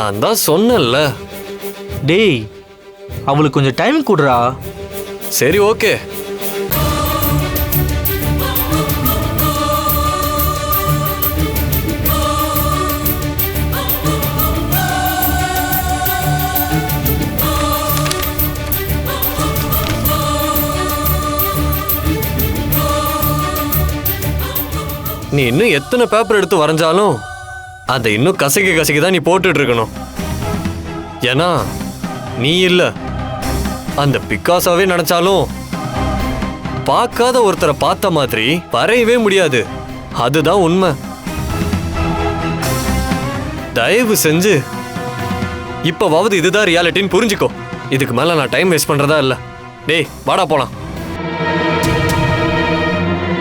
நான் தான் சொன்னேன்ல. டேய், அவளுக்கு கொஞ்சம் டைம் கொடுறா. சரி, ஓகே. நீ இன்னும் எத்தனை பேப்பர் எடுத்து வரைஞ்சாலும் அதை இன்னும் கசக்கி தான் நீ போட்டுட்டு இருக்கணும். ஏன்னா நீ இல்ல, அந்த பிக்காசாவே நினைச்சாலும் பார்க்காத ஒருத்தரை பார்த்த மாதிரி வரையவே முடியாது. அதுதான் உண்மை. தயவு செஞ்சு இப்பவாவது இதுதான் ரியாலிட்டின்னு புரிஞ்சுக்கோ. இதுக்கு மேல நான் டைம் வேஸ்ட் பண்றதா இல்ல. டேய், வாடா போலாம்.